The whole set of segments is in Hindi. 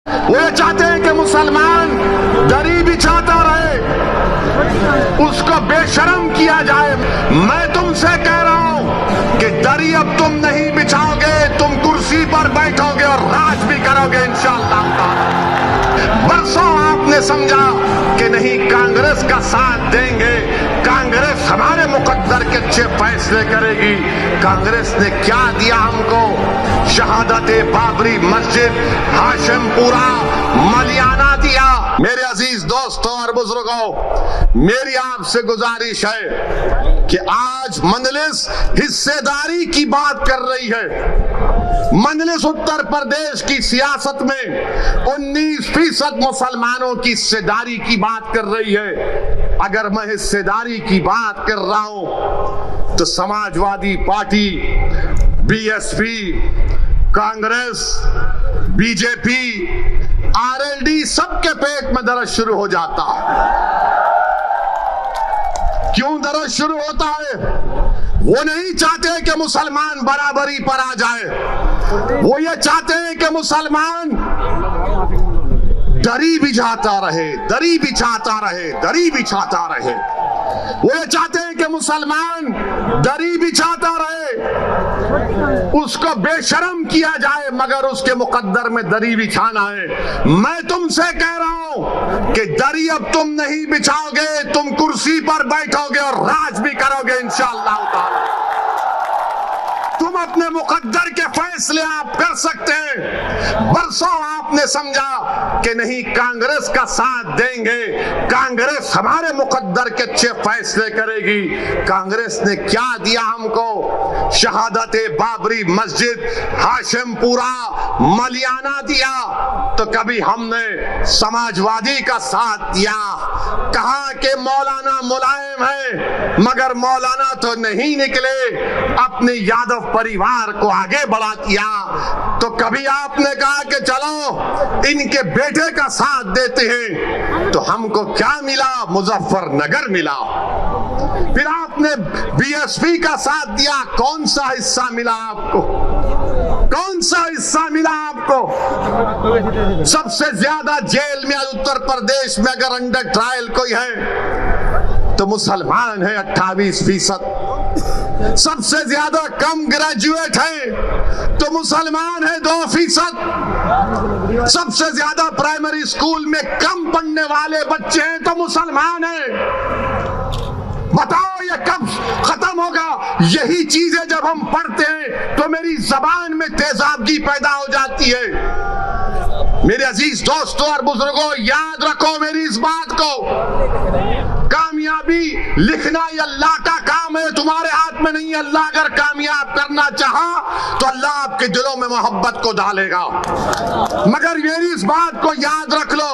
वो ये चाहते हैं कि मुसलमान दरी बिछाता रहे, उसको बेशर्म किया जाए। मैं तुमसे कह रहा हूं कि दरी अब तुम नहीं बिछाओगे, तुम कुर्सी पर बैठोगे और राज भी करोगे इंशाअल्लाह। बरसों आपने समझा कि नहीं कांग्रेस का साथ देंगे, कांग्रेस हमारे मुकद्दर के अच्छे फैसले करेगी। कांग्रेस ने क्या दिया हमको? शहादत बाबरी मस्जिद, हाशिमपुरा, मलियाना दिया। मेरे अजीज दोस्तों और बुजुर्गों, मेरी आपसे गुजारिश है कि आज मजलिस हिस्सेदारी की बात कर रही है। मजलिस उत्तर प्रदेश की सियासत में 19% मुसलमानों की हिस्सेदारी की बात कर रही है। अगर मैं हिस्सेदारी की बात कर रहा हूं तो Samajwadi party, BSP, Congress, BJP, RLD सबके पेट में दर्द शुरू हो जाता है। क्यों दर्द शुरू होता है? वो नहीं चाहते कि मुसलमान बराबरी पर आ जाए, वो ये चाहते हैं कि मुसलमान दरी बिछाता रहे, दरी बिछाता रहे, दरी बिछाता रहे। वो ये चाहते हैं कि मुसलमान दरी बिछाता रहे, उसको बेशर्म किया जाए, मगर उसके मुकद्दर में दरी बिछाना है। मैं तुमसे कह रहा हूं कि दरी अब तुम नहीं बिछाओगे, तुम कुर्सी पर बैठोगे और राज भी करोगे इंशाअल्लाह ताला। तुम अपने मुकद्दर के फैसले आप कर सकते हैं। बरसों आपने समझा कि नहीं कांग्रेस का साथ देंगे, कांग्रेस हमारे मुकद्दर के अच्छे फैसले करेगी। कांग्रेस ने क्या दिया हमको? शहादत बाबरी मस्जिद, हाशिमपुरा, मलियाना दिया। तो कभी हमने समाजवादी का साथ दिया, कहा कि मौलाना मुलायम है, मगर मौलाना तो नहीं निकले, अपने यादव परिवार को आगे बढ़ा दिया। तो कभी आपने कहा कि चलो इनके बेटे का साथ देते हैं, तो हमको क्या मिला? मुजफ्फरनगर मिला। फिर आपने बीएसपी का साथ दिया, कौन सा हिस्सा मिला आपको? कौन सा हिस्सा मिला आपको? सबसे ज्यादा जेल में उत्तर प्रदेश में अगर अंडर ट्रायल कोई है तो मुसलमान है 28%। सबसे ज्यादा कम ग्रेजुएट है तो मुसलमान है 2%। सबसे ज्यादा प्राइमरी स्कूल में कम पढ़ने वाले बच्चे हैं तो मुसलमान है। बताओ ये कब खत्म होगा? यही चीजें जब हम पढ़ते हैं तो मेरी जबान में तेजाबगी पैदा हो जाती है। मेरे अजीज दोस्तों और बुजुर्गों, याद रखो मेरी इस बात को, कामयाबी लिखना ये अल्लाह का काम है, तुम्हारे हाथ में नहीं है। अल्लाह अगर कामयाब करना चाहा तो अल्लाह आपके दिलों में मोहब्बत को डालेगा। मगर मेरी इस बात को याद रख लो,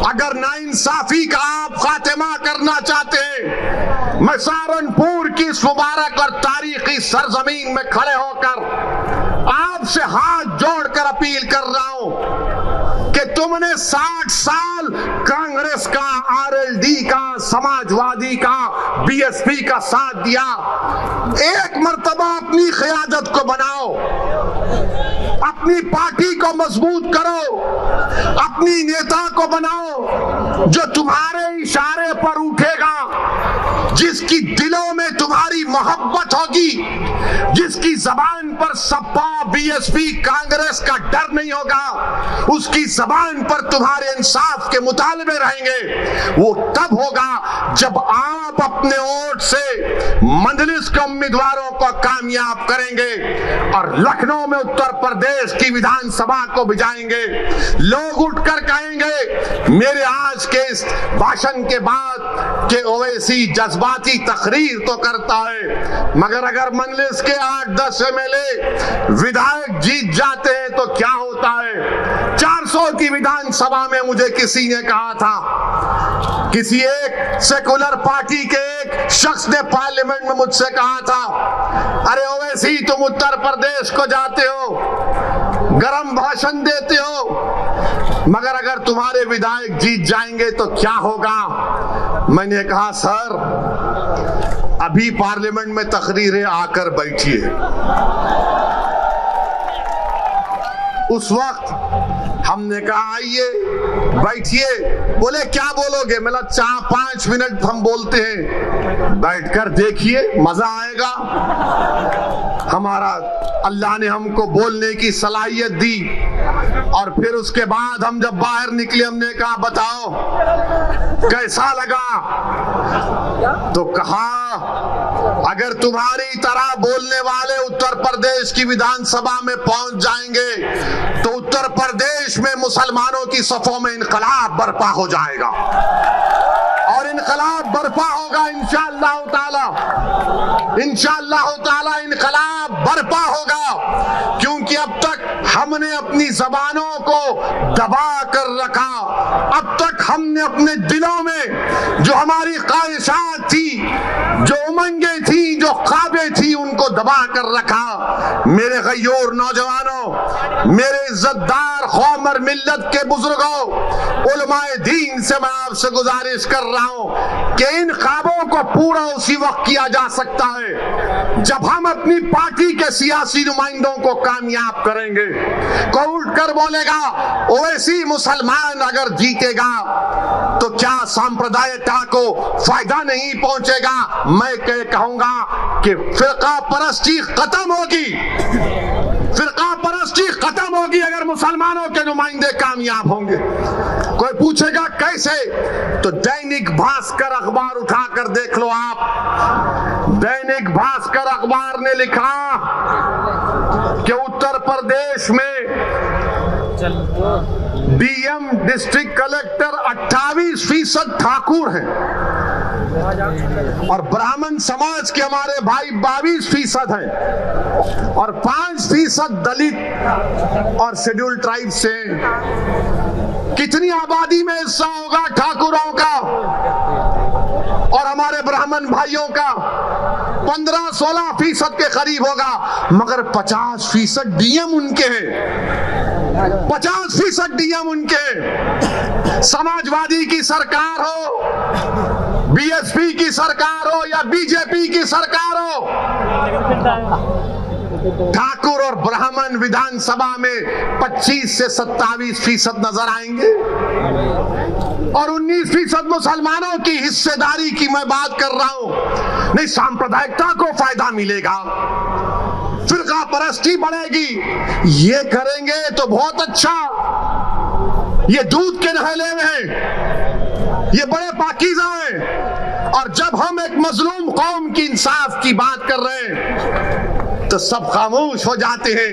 अगर नाइंसाफी का आप खात्मा करना चाहते हैं, मैं सहारनपुर की इस मुबारक और तारीखी सरजमीन में खड़े होकर आपसे हाथ जोड़कर अपील कर रहा हूं कि तुमने 60 साल कांग्रेस का, आरएलडी का, समाजवादी का, बीएसपी का साथ दिया। एक मर्तबा अपनी क़यादत को बनाओ, अपनी पार्टी को मजबूत करो, अपनी नेता को बनाओ जो तुम्हारे इशारे पर उठेगा, जिसकी दिलों में तुम्हारी मोहब्बत होगी, जिसकी जबान पर सपा, बीएसपी, कांग्रेस का डर नहीं होगा, उसकी जबान पर तुम्हारे इंसाफ के मुतालबे रहेंगे। वो तब होगा जब आप अपने वोट से मजलिस के उम्मीदवारों को कामयाब करेंगे और लखनऊ में उत्तर प्रदेश की विधानसभा को भिजाएंगे। लोग उठकर कहेंगे मेरे आज के इस भाषण के बाद कि ओवैसी जज्बाती तकरीर तो करता है, मगर अगर मजलिस के 8-10 एमएलए विधायक जीत जाते हैं तो क्या होता है? 400 की विधानसभा में मुझे किसी ने कहा था, किसी एक सेकुलर पार्टी के एक शख्स ने पार्लियामेंट में मुझसे कहा था, अरे ओवैसी तुम उत्तर प्रदेश को जाते हो, गरम भाषण देते हो, मगर अगर तुम्हारे विधायक जीत जाएंगे तो क्या होगा? मैंने कहा सर अभी पार्लियामेंट में तकरीरें आकर बैठिए। उस वक्त हमने कहा आइए बैठिए। बोले क्या बोलोगे? मतलब 4-5 मिनट हम बोलते हैं, बैठकर देखिए मजा आएगा। हमारा अल्लाह ने हमको बोलने की सलाहियत दी और फिर उसके बाद हम जब बाहर निकले हमने कहा बताओ कैसा लगा? तो कहा अगर तुम्हारी तरह बोलने वाले उत्तर प्रदेश की विधानसभा में पहुंच जाएंगे तो उत्तर प्रदेश में मुसलमानों की सफों में इनकलाब बर्पा हो जाएगा और इनकलाब बर्पा होगा इंशाअल्लाह ताला, इंशाअल्लाह ताला इनकलाब बर्पा होगा। क्योंकि अब तक हमने अपनी जबानों को दबा कर रखा, अब तक हमने अपने दिलों में जो हमारी ख्वाहिशात थी, जो उमंगे थी, जो ख्वाबे थी, उनको दबा कर रखा। मेरे गयूर नौजवानों, मेरे इज्जतदार कौम और मिल्लत के बुजुर्गों, उलमाए दीन से मैं आपसे गुजारिश कर रहा हूं कि इन ख्वाबों को पूरा उसी वक्त किया जा सकता है जब हम अपनी पार्टी के सियासी नुमाइंदों को कामयाब करेंगे। कोई उठकर बोलेगा ओवैसी मुसलमान अगर जीतेगा तो क्या सांप्रदायिकता को फायदा नहीं पहुंचेगा? मैं कहूंगा कि फिरका परस्ती खत्म होगी, फिरका परस्ती खत्म होगी अगर मुसलमानों के नुमाइंदे कामयाब होंगे। कोई पूछेगा कैसे? तो दैनिक भास्कर अखबार उठाकर देख लो आप। दैनिक भास्कर अखबार ने लिखा कि उत्तर प्रदेश में डीएम डिस्ट्रिक्ट कलेक्टर 28% ठाकुर हैं और ब्राह्मण समाज के हमारे भाई 22% हैं और 5% दलित और शेड्यूल ट्राइब से। कितनी आबादी में हिस्सा होगा ठाकुरों का और हमारे ब्राह्मण भाइयों का? 15-16% के करीब होगा, मगर 50% डीएम उनके हैं, 50% डीएम उनके। समाजवादी की सरकार हो, बीएसपी की सरकार हो या बीजेपी की सरकार हो, ठाकुर और ब्राह्मण विधानसभा में 25 से 27% नजर आएंगे और 19% मुसलमानों की हिस्सेदारी की मैं बात कर रहा हूं। नहीं, सांप्रदायिकता को फायदा मिलेगा, फिरका परस्ती बढ़ेगी। ये करेंगे तो बहुत अच्छा, ये दूध के नहले में है, ये बड़े पाकीज़ा हैं। और जब हम एक मजलूम कौम की इंसाफ की बात कर रहे हैं तो सब खामोश हो जाते हैं।